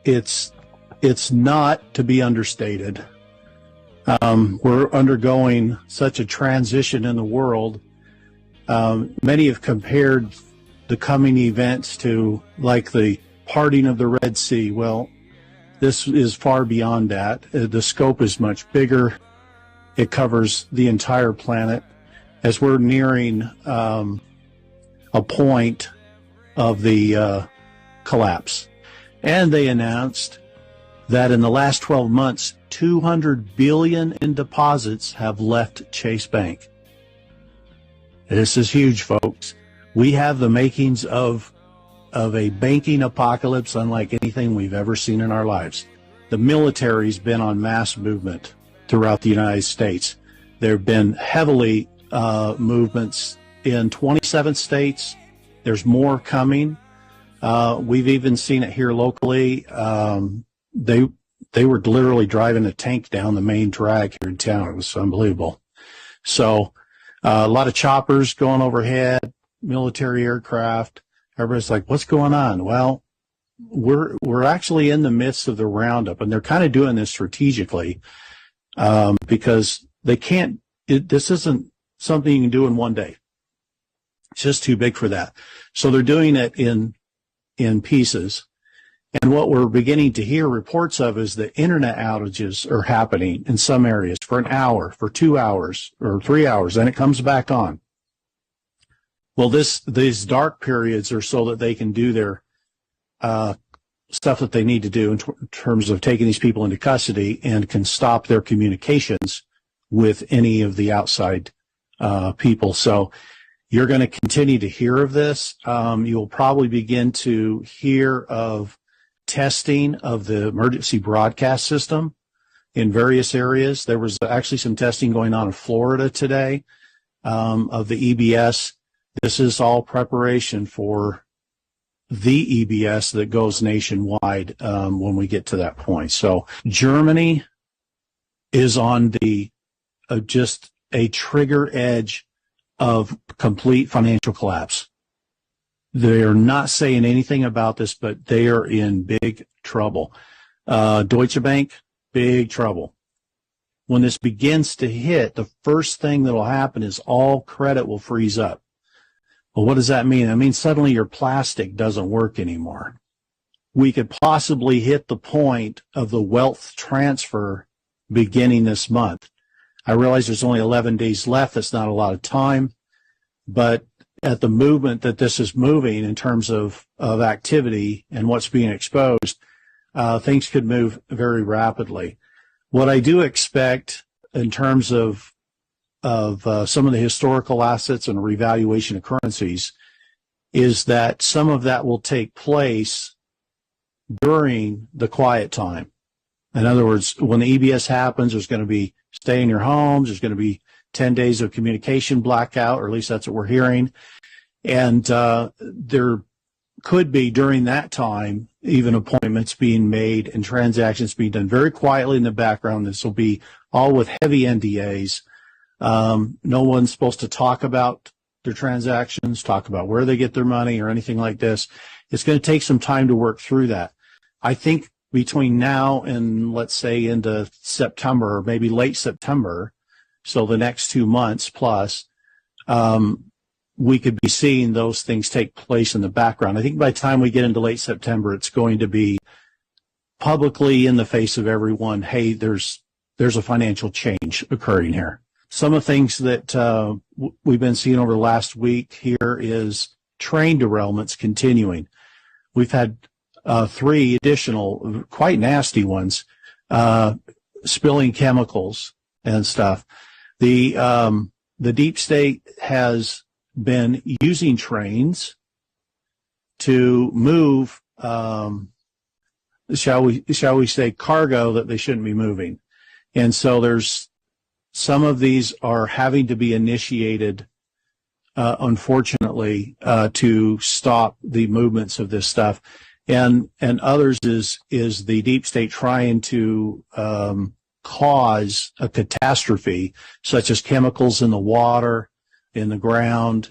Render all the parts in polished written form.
it's not to be understated. We're undergoing such a transition in the world. Many have compared the coming events to like the parting of the Red Sea. Well, this is far beyond that. The scope is much bigger. It covers the entire planet. As we're nearing a point of the collapse. And they announced that in the last 12 months, $200 billion in deposits have left Chase Bank. This is huge, folks. We have the makings of a banking apocalypse unlike anything we've ever seen in our lives. The military's been on mass movement throughout the United States. There have been heavily movements in 27 states. There's more coming. We've even seen it here locally. They were literally driving a tank down the main drag here in town. It was unbelievable. So a lot of choppers going overhead, military aircraft. Everybody's like, what's going on? Well, we're actually in the midst of the roundup, and they're kind of doing this strategically because they can't. This isn't something you can do in one day. It's just too big for that. So they're doing it in pieces. And what we're beginning to hear reports of is that internet outages are happening in some areas for an hour, for 2 hours, or 3 hours, and it comes back on. Well, these dark periods are so that they can do their stuff that they need to do in terms of taking these people into custody and can stop their communications with any of the outside people. So you're going to continue to hear of this. You'll probably begin to hear of testing of the emergency broadcast system in various areas. There was actually some testing going on in Florida today of the EBS. This is all preparation for the EBS that goes nationwide when we get to that point. So Germany is on the just a trigger edge of complete financial collapse. They're not saying anything about this, but they are in big trouble. Deutsche Bank, big trouble. When this begins to hit, the first thing that will happen is all credit will freeze up. Well, what does that mean? I mean, suddenly your plastic doesn't work anymore. We could possibly hit the point of the wealth transfer beginning this month. I realize there's only 11 days left. That's not a lot of time. But at the movement that this is moving in terms of activity and what's being exposed, things could move very rapidly. What I do expect in terms of some of the historical assets and revaluation of currencies is that some of that will take place during the quiet time. In other words, when the EBS happens, there's going to be stay in your homes. There's going to be 10 days of communication blackout, or at least that's what we're hearing. And there could be during that time even appointments being made and transactions being done very quietly in the background. This will be all with heavy NDAs. No one's supposed to talk about their transactions, talk about where they get their money or anything like this. It's going to take some time to work through that. I think between now and let's say into September, or maybe late September, so the next 2 months plus, we could be seeing those things take place in the background. I think by the time we get into late September, it's going to be publicly in the face of everyone, hey, there's a financial change occurring here. Some of the things that we've been seeing over the last week here is train derailments continuing. We've had 3 additional quite nasty ones, spilling chemicals and stuff. The deep state has been using trains to move, shall we say, cargo that they shouldn't be moving. And so there's some of these are having to be initiated, unfortunately, to stop the movements of this stuff. And others is the deep state trying to cause a catastrophe, such as chemicals in the water, in the ground,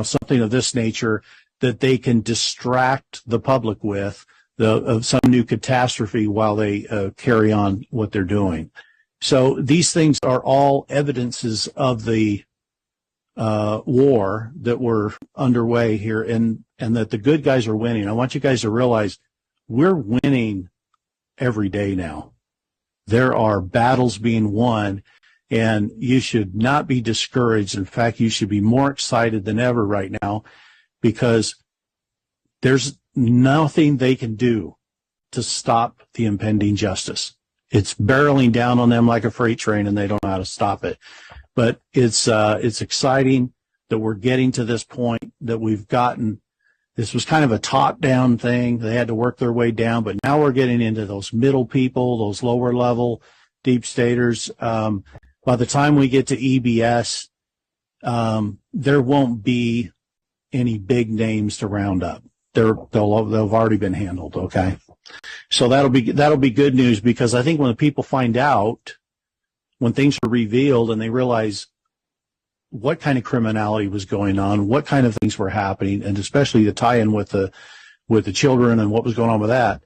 something of this nature that they can distract the public with of some new catastrophe while they carry on what they're doing. So these things are all evidences of the war that were underway here, and that the good guys are winning. I want you guys to realize we're winning every day now. There are battles being won, and you should not be discouraged. In fact, you should be more excited than ever right now, because there's nothing they can do to stop the impending justice. It's barreling down on them like a freight train, and they don't know how to stop it. But it's exciting that we're getting to this point, that we've gotten. This was kind of a top-down thing. They had to work their way down, but now we're getting into those middle people, those lower-level deep staters. By the time we get to EBS, there won't be any big names to round up. They've already been handled. Okay, so that'll be good news, because I think when the people find out, when things are revealed and they realize what kind of criminality was going on, what kind of things were happening, and especially the tie-in with the children and what was going on with that,